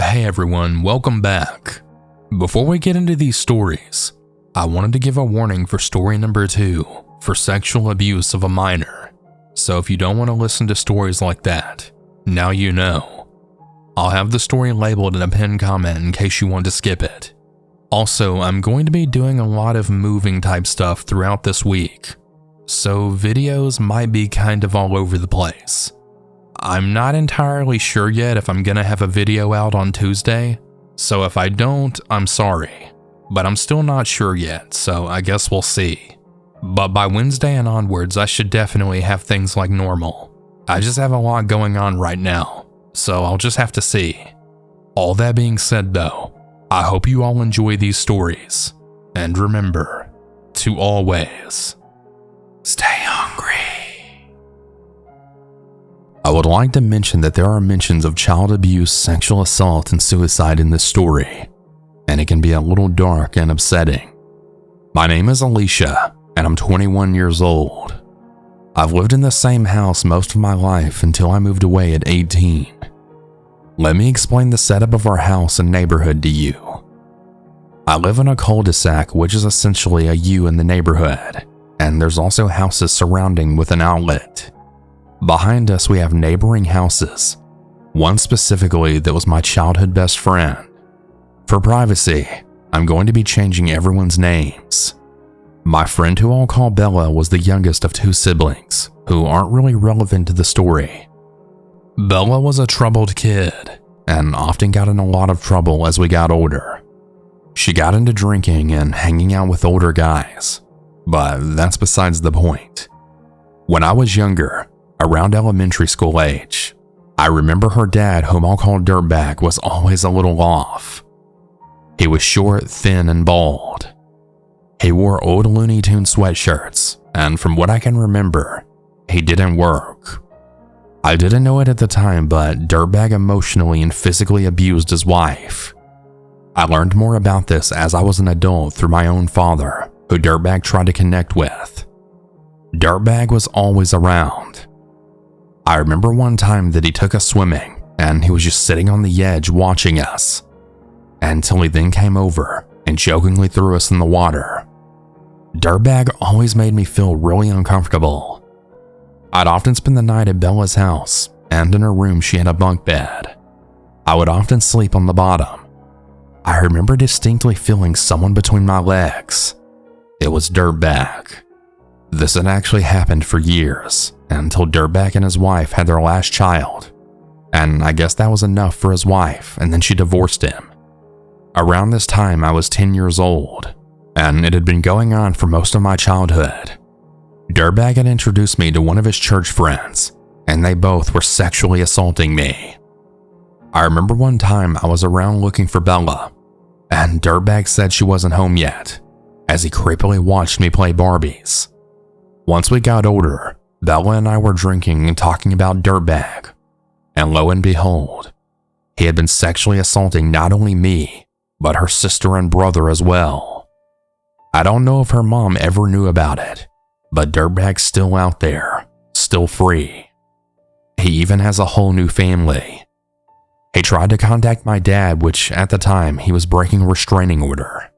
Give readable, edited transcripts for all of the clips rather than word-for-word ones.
Hey everyone, welcome back. Before we get into these stories, I wanted to give a warning for story number 2 for sexual abuse of a minor. So if you don't want to listen to stories like that, now you know. I'll have the story labeled in a pinned comment in case you want to skip it. Also, I'm going to be doing a lot of moving type stuff throughout this week, so videos might be kind of all over the place. I'm not entirely sure yet if I'm gonna have a video out on Tuesday, so if I don't, I'm sorry. But I'm still not sure yet, so I guess we'll see. But by Wednesday and onwards, I should definitely have things like normal. I just have a lot going on right now, so I'll just have to see. All that being said though, I hope you all enjoy these stories. And remember to always stay hungry. I would like to mention that there are mentions of child abuse, sexual assault, and suicide in this story, and it can be a little dark and upsetting. My name is Alicia, and I'm 21 years old. I've lived in the same house most of my life until I moved away at 18. Let me explain the setup of our house and neighborhood to you. I live in a cul-de-sac, which is essentially a U in the neighborhood, and there's also houses surrounding with an outlet. Behind us, we have neighboring houses, one specifically that was my childhood best friend. For privacy, I'm going to be changing everyone's names. My friend, who I'll call Bella, was the youngest of 2 siblings, who aren't really relevant to the story. Bella was a troubled kid, and often got in a lot of trouble as we got older. She got into drinking and hanging out with older guys, but that's besides the point. When I was younger, around elementary school age, I remember her dad, whom I'll call Dirtbag, was always a little off. He was short, thin, and bald. He wore old Looney Tunes sweatshirts, and from what I can remember, he didn't work. I didn't know it at the time, but Dirtbag emotionally and physically abused his wife. I learned more about this as I was an adult through my own father, who Dirtbag tried to connect with. Dirtbag was always around. I remember one time that he took us swimming, and he was just sitting on the edge watching us, until he then came over and jokingly threw us in the water. Dirtbag always made me feel really uncomfortable. I'd often spend the night at Bella's house, and in her room she had a bunk bed. I would often sleep on the bottom. I remember distinctly feeling someone between my legs. It was Dirtbag. This had actually happened for years, until Dirtbag and his wife had their last child, and I guess that was enough for his wife, and then she divorced him. Around this time, I was 10 years old, and it had been going on for most of my childhood. Dirtbag had introduced me to one of his church friends, and they both were sexually assaulting me. I remember one time I was around looking for Bella, and Dirtbag said she wasn't home yet, as he creepily watched me play Barbies. Once we got older, Bella and I were drinking and talking about Dirtbag, and lo and behold, he had been sexually assaulting not only me, but her sister and brother as well. I don't know if her mom ever knew about it, but Dirtbag's still out there, still free. He even has a whole new family. He tried to contact my dad, which at the time he was breaking a restraining order.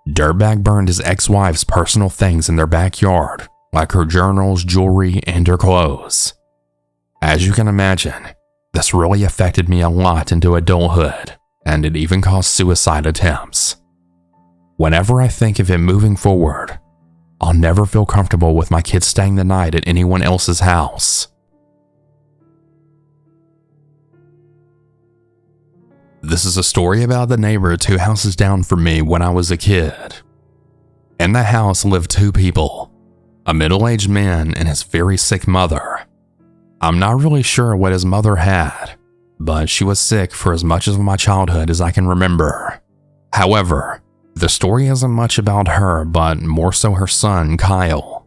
Dirtbag burned his ex-wife's personal things in their backyard, like her journals, jewelry, and her clothes. As you can imagine, this really affected me a lot into adulthood, and it even caused suicide attempts. Whenever I think of it moving forward, I'll never feel comfortable with my kids staying the night at anyone else's house. This is a story about the neighbor 2 houses down from me when I was a kid. In the house lived 2 people, a middle-aged man and his very sick mother. I'm not really sure what his mother had, but she was sick for as much of my childhood as I can remember. However, the story isn't much about her, but more so her son, Kyle.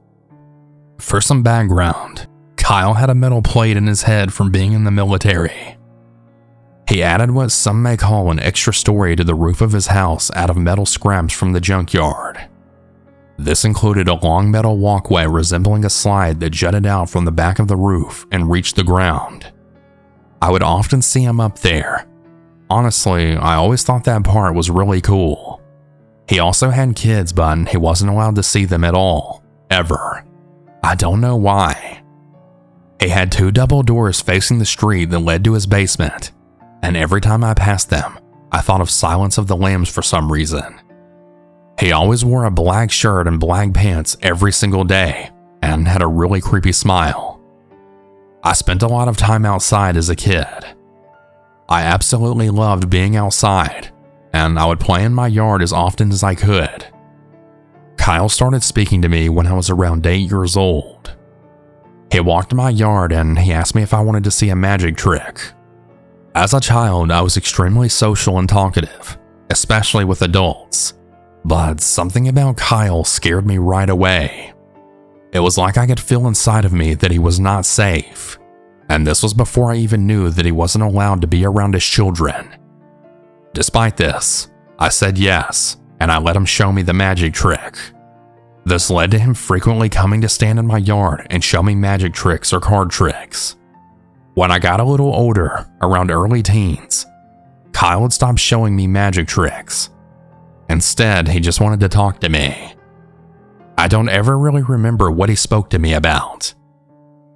For some background, Kyle had a metal plate in his head from being in the military. He added what some may call an extra story to the roof of his house out of metal scraps from the junkyard. This included a long metal walkway resembling a slide that jutted out from the back of the roof and reached the ground. I would often see him up there, Honestly, I always thought that part was really cool. He also had kids, but he wasn't allowed to see them at all, ever. I don't know why. He had 2 double doors facing the street that led to his basement, and every time I passed them, I thought of Silence of the Lambs for some reason. He always wore a black shirt and black pants every single day, and had a really creepy smile. I spent a lot of time outside as a kid. I absolutely loved being outside, and I would play in my yard as often as I could. Kyle started speaking to me when I was around 8 years old. He walked in my yard and he asked me if I wanted to see a magic trick. As a child, I was extremely social and talkative, especially with adults, but something about Kyle scared me right away. It was like I could feel inside of me that he was not safe, and this was before I even knew that he wasn't allowed to be around his children. Despite this, I said yes, and I let him show me the magic trick. This led to him frequently coming to stand in my yard and show me magic tricks or card tricks. When I got a little older, around early teens, Kyle would stop showing me magic tricks. Instead, he just wanted to talk to me. I don't ever really remember what he spoke to me about.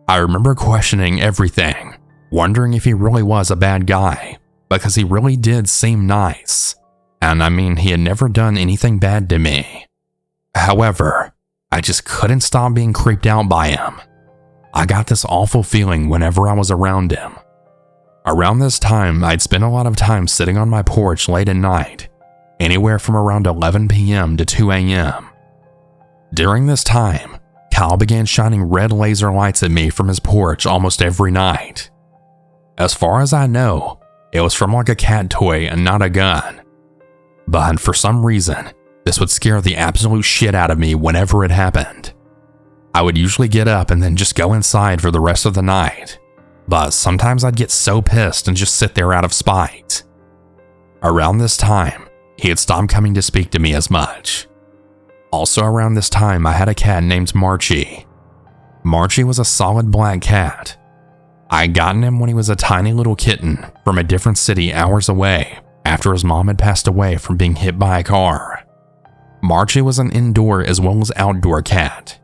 I remember questioning everything, wondering if he really was a bad guy, because he really did seem nice. And I mean, he had never done anything bad to me. However, I just couldn't stop being creeped out by him. I got this awful feeling whenever I was around him. Around this time, I'd spend a lot of time sitting on my porch late at night, anywhere from around 11 p.m. to 2 a.m. During this time, Kyle began shining red laser lights at me from his porch almost every night. As far as I know, it was from like a cat toy and not a gun. But for some reason, this would scare the absolute shit out of me whenever it happened. I would usually get up and then just go inside for the rest of the night, but sometimes I'd get so pissed and just sit there out of spite. Around this time, he had stopped coming to speak to me as much. Also around this time, I had a cat named Marchie. Marchie was a solid black cat. I had gotten him when he was a tiny little kitten from a different city hours away after his mom had passed away from being hit by a car. Marchie was an indoor as well as outdoor cat.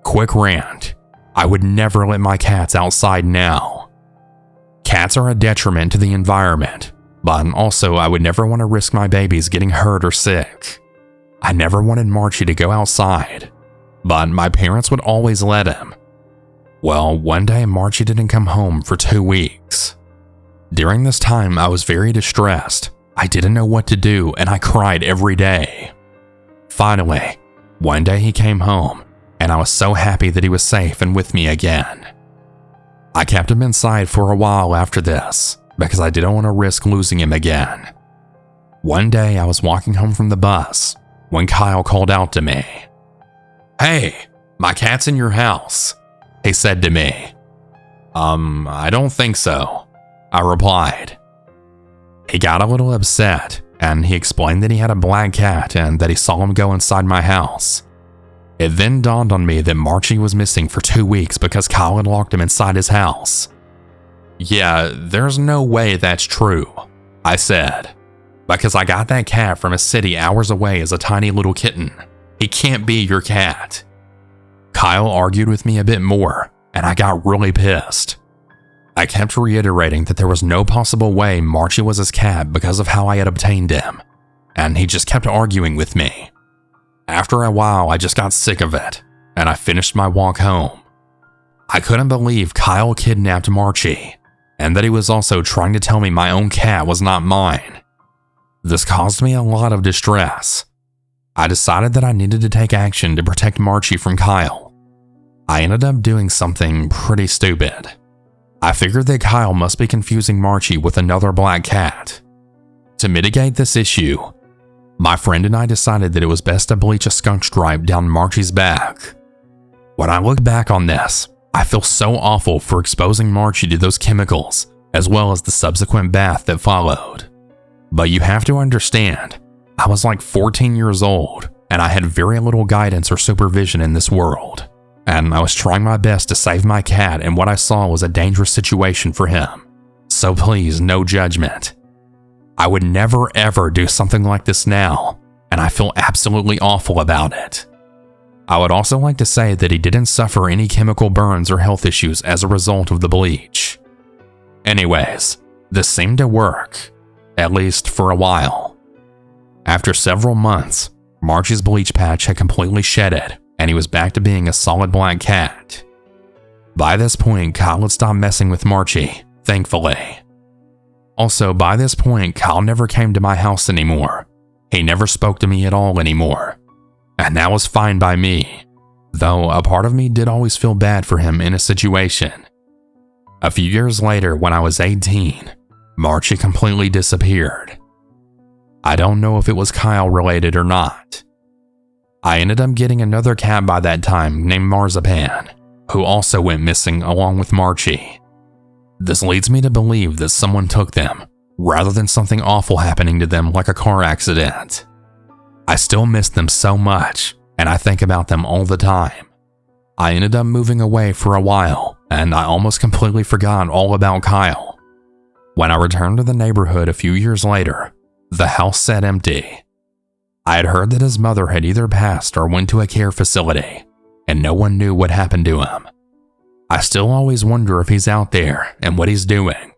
Quick rant, I would never let my cats outside now. Cats are a detriment to the environment, but also I would never want to risk my babies getting hurt or sick. I never wanted Marchie to go outside, but my parents would always let him. Well, one day Marchie didn't come home for 2 weeks. During this time, I was very distressed. I didn't know what to do and I cried every day. Finally, one day he came home, and I was so happy that he was safe and with me again. I kept him inside for a while after this, because I didn't want to risk losing him again. One day I was walking home from the bus, when Kyle called out to me. "Hey, my cat's in your house," he said to me. I don't think so," I replied. He got a little upset, and he explained that he had a black cat and that he saw him go inside my house. It then dawned on me that Marchie was missing for 2 weeks because Kyle had locked him inside his house. "Yeah, there's no way that's true," I said, "because I got that cat from a city hours away as a tiny little kitten. He can't be your cat." Kyle argued with me a bit more, and I got really pissed. I kept reiterating that there was no possible way Marchie was his cat because of how I had obtained him, and he just kept arguing with me. After a while, I just got sick of it, and I finished my walk home. I couldn't believe Kyle kidnapped Marchie, and that he was also trying to tell me my own cat was not mine. This caused me a lot of distress. I decided that I needed to take action to protect Marchie from Kyle. I ended up doing something pretty stupid. I figured that Kyle must be confusing Marchie with another black cat. To mitigate this issue, my friend and I decided that it was best to bleach a skunk stripe down Marchie's back. When I look back on this, I feel so awful for exposing Marchie to those chemicals, as well as the subsequent bath that followed. But you have to understand, I was like 14 years old, and I had very little guidance or supervision in this world. And I was trying my best to save my cat, and what I saw was a dangerous situation for him. So please, no judgment. I would never ever do something like this now, and I feel absolutely awful about it. I would also like to say that he didn't suffer any chemical burns or health issues as a result of the bleach. Anyways, this seemed to work, at least for a while. After several months, Marchie's bleach patch had completely shedded, and he was back to being a solid black cat. By this point, Kyle had stopped messing with Marchie, thankfully. Also, by this point, Kyle never came to my house anymore. He never spoke to me at all anymore. And that was fine by me, though a part of me did always feel bad for him in a situation. A few years later, when I was 18, Marchie completely disappeared. I don't know if it was Kyle related or not. I ended up getting another cat by that time named Marzipan, who also went missing along with Marchie. This leads me to believe that someone took them, rather than something awful happening to them like a car accident. I still miss them so much, and I think about them all the time. I ended up moving away for a while, and I almost completely forgot all about Kyle. When I returned to the neighborhood a few years later, the house sat empty. I had heard that his mother had either passed or went to a care facility, and no one knew what happened to him. I still always wonder if he's out there and what he's doing.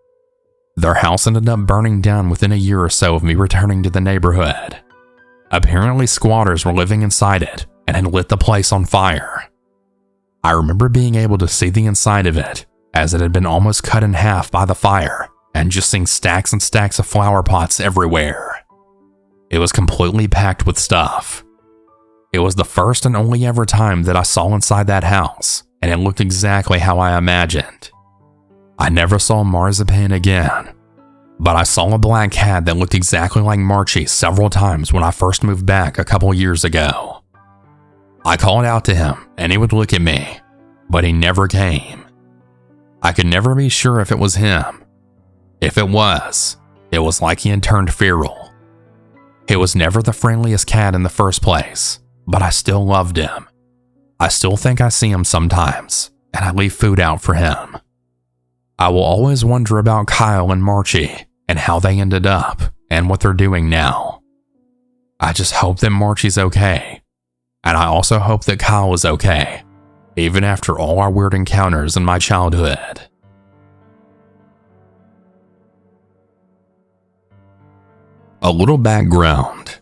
Their house ended up burning down within a year or so of me returning to the neighborhood. Apparently, squatters were living inside it and had lit the place on fire. I remember being able to see the inside of it, as it had been almost cut in half by the fire, and just seeing stacks and stacks of flower pots everywhere. It was completely packed with stuff. It was the first and only ever time that I saw inside that house, and it looked exactly how I imagined. I never saw Marzipan again, but I saw a black cat that looked exactly like Marchie several times when I first moved back a couple years ago. I called out to him, and he would look at me, but he never came. I could never be sure if it was him. If it was like he had turned feral. He was never the friendliest cat in the first place, but I still loved him. I still think I see him sometimes, and I leave food out for him. I will always wonder about Kyle and Marchie and how they ended up and what they're doing now. I just hope that Marchie's okay, and I also hope that Kyle is okay, even after all our weird encounters in my childhood. A little background.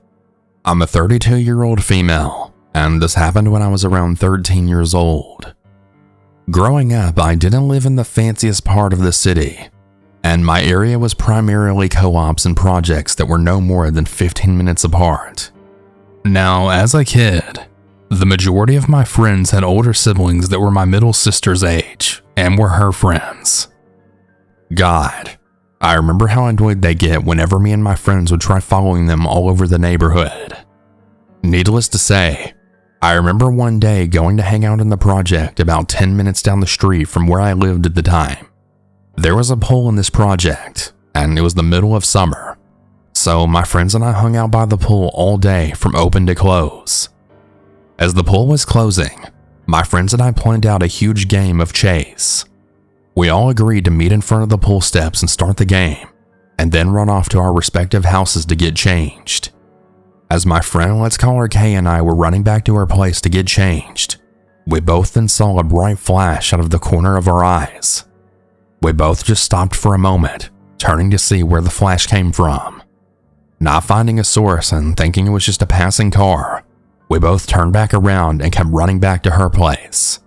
I'm a 32-year-old female, and this happened when I was around 13 years old. Growing up, I didn't live in the fanciest part of the city, and my area was primarily co-ops and projects that were no more than 15 minutes apart. Now, as a kid, the majority of my friends had older siblings that were my middle sister's age and were her friends. God, I remember how annoyed they get whenever me and my friends would try following them all over the neighborhood. Needless to say, I remember one day going to hang out in the project about 10 minutes down the street from where I lived at the time. There was a pool in this project, and it was the middle of summer, so my friends and I hung out by the pool all day from open to close. As the pool was closing, my friends and I planned out a huge game of chase. We all agreed to meet in front of the pool steps and start the game, and then run off to our respective houses to get changed. As my friend, let's call her Kay, and I were running back to our place to get changed, we both then saw a bright flash out of the corner of our eyes. We both just stopped for a moment, turning to see where the flash came from. Not finding a source and thinking it was just a passing car, we both turned back around and kept running back to her place.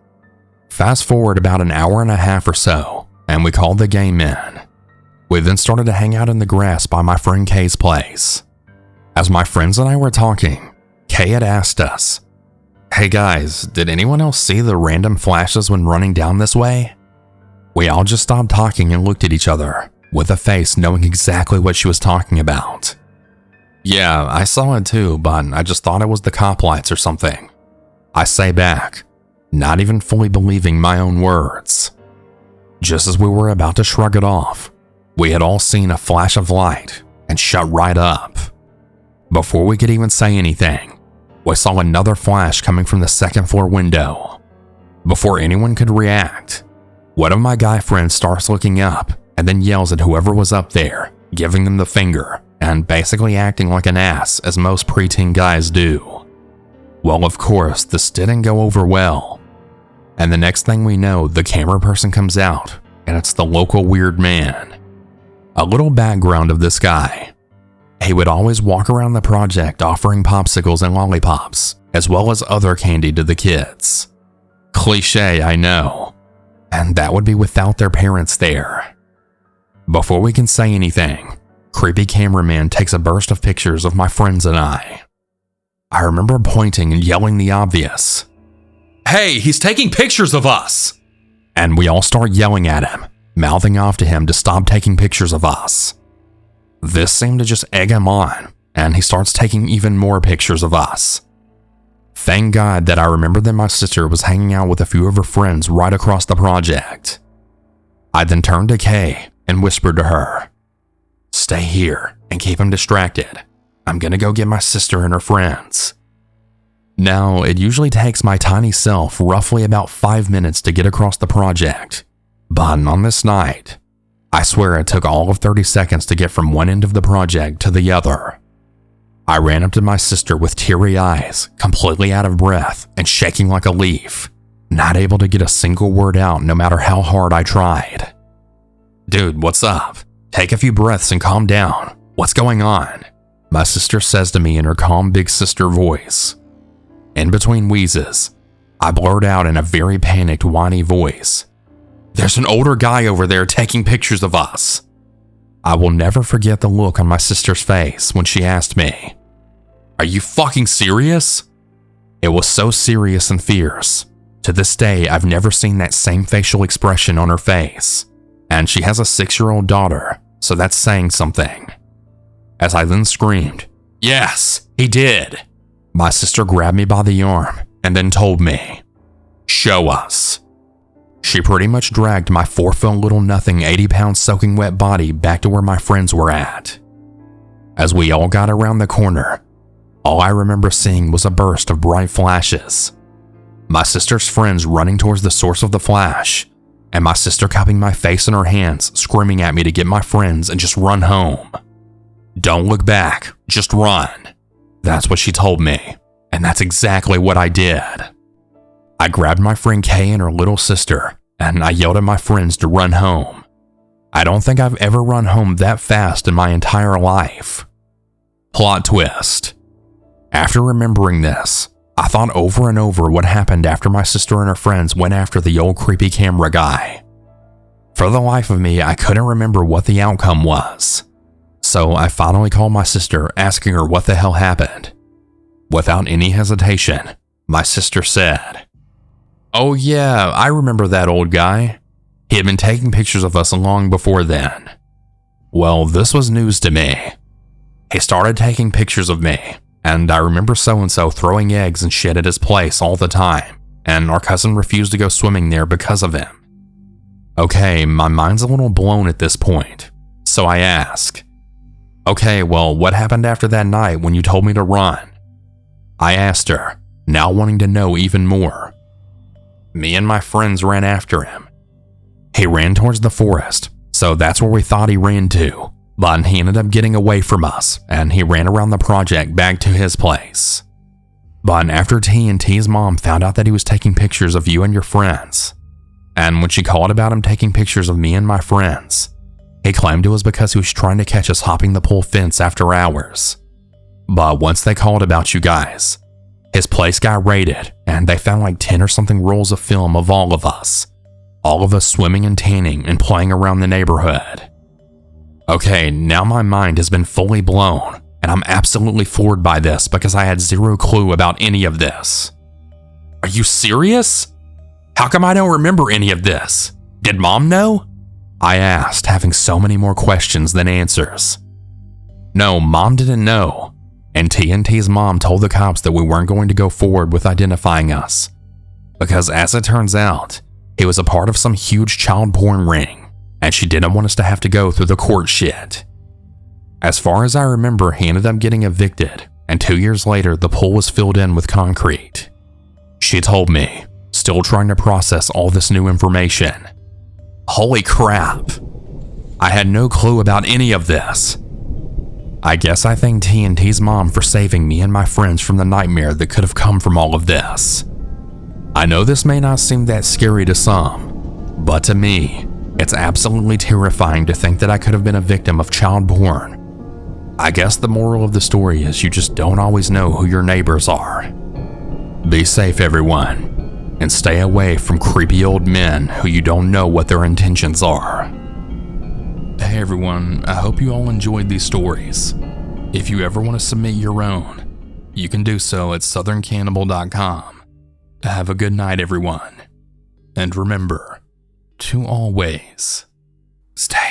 Fast forward about an hour and a half or so, and we called the game in. We then started to hang out in the grass by my friend Kay's place. As my friends and I were talking, Kay had asked us, "Hey guys, did anyone else see the random flashes when running down this way?" We all just stopped talking and looked at each other, with a face knowing exactly what she was talking about. "Yeah, I saw it too, but I just thought it was the cop lights or something," I say back, not even fully believing my own words. Just as we were about to shrug it off, we had all seen a flash of light and shut right up. Before we could even say anything, we saw another flash coming from the second floor window. Before anyone could react, one of my guy friends starts looking up and then yells at whoever was up there, giving them the finger and basically acting like an ass as most preteen guys do. Well, of course, this didn't go over well. And the next thing we know, the camera person comes out, and it's the local weird man. A little background of this guy. He would always walk around the project offering popsicles and lollipops, as well as other candy to the kids. Cliché, I know. And that would be without their parents there. Before we can say anything, creepy cameraman takes a burst of pictures of my friends and I. I remember pointing and yelling the obvious. "Hey, he's taking pictures of us!" And we all start yelling at him, mouthing off to him to stop taking pictures of us. This seemed to just egg him on, and he starts taking even more pictures of us. Thank God that I remembered that my sister was hanging out with a few of her friends right across the project. I then turned to Kay and whispered to her, "Stay here and keep him distracted. I'm gonna go get my sister and her friends." Now, it usually takes my tiny self roughly about 5 minutes to get across the project, but on this night, I swear it took all of 30 seconds to get from one end of the project to the other. I ran up to my sister with teary eyes, completely out of breath and shaking like a leaf, not able to get a single word out no matter how hard I tried. "Dude, what's up? Take a few breaths and calm down. What's going on?" my sister says to me in her calm big sister voice. In between wheezes, I blurt out in a very panicked, whiny voice, "There's an older guy over there taking pictures of us." I will never forget the look on my sister's face when she asked me, "Are you fucking serious?" It was so serious and fierce. To this day, I've never seen that same facial expression on her face. And she has a 6-year-old daughter, so that's saying something. As I then screamed, "Yes, he did," my sister grabbed me by the arm and then told me, "Show us." She pretty much dragged my 4-foot little nothing 80-pound soaking wet body back to where my friends were at. As we all got around the corner, all I remember seeing was a burst of bright flashes. My sister's friends running towards the source of the flash, and my sister cupping my face in her hands, screaming at me to get my friends and just run home. "Don't look back, just run." That's what she told me, and that's exactly what I did. I grabbed my friend Kay and her little sister, and I yelled at my friends to run home. I don't think I've ever run home that fast in my entire life. Plot twist. After remembering this, I thought over and over what happened after my sister and her friends went after the old creepy camera guy. For the life of me, I couldn't remember what the outcome was. So I finally called my sister, asking her what the hell happened. Without any hesitation, my sister said, "Oh yeah, I remember that old guy. He had been taking pictures of us long before then." Well, this was news to me. He started taking pictures of me, and I remember so-and-so throwing eggs and shit at his place all the time, and our cousin refused to go swimming there because of him. Okay, my mind's a little blown at this point, so I ask, "Okay, well, what happened after that night when you told me to run?" I asked her, now wanting to know even more. Me and my friends ran after him. He ran towards the forest, so that's where we thought he ran to, but he ended up getting away from us, and he ran around the project back to his place. But after T&T's mom found out that he was taking pictures of you and your friends, and when she called about him taking pictures of me and my friends, he claimed it was because he was trying to catch us hopping the pole fence after hours. But once they called about you guys, his place got raided and they found like 10 or something rolls of film of all of us swimming and tanning and playing around the neighborhood. Okay, now my mind has been fully blown and I'm absolutely floored by this because I had zero clue about any of this. Are you serious? How come I don't remember any of this? Did Mom know? I asked, having so many more questions than answers. No, Mom didn't know, and T&T's mom told the cops that we weren't going to go forward with identifying us, because as it turns out, he was a part of some huge child porn ring, and she didn't want us to have to go through the court shit. As far as I remember, he ended up getting evicted, and 2 years later, the pool was filled in with concrete. She told me, still trying to process all this new information. Holy crap. I had no clue about any of this. I guess I thank TNT's mom for saving me and my friends from the nightmare that could have come from all of this. I know this may not seem that scary to some, but to me, it's absolutely terrifying to think that I could have been a victim of child porn. I guess the moral of the story is you just don't always know who your neighbors are. Be safe, everyone, and stay away from creepy old men who you don't know what their intentions are. Hey everyone, I hope you all enjoyed these stories. If you ever want to submit your own, you can do so at southerncannibal.com. Have a good night, everyone. And remember to always stay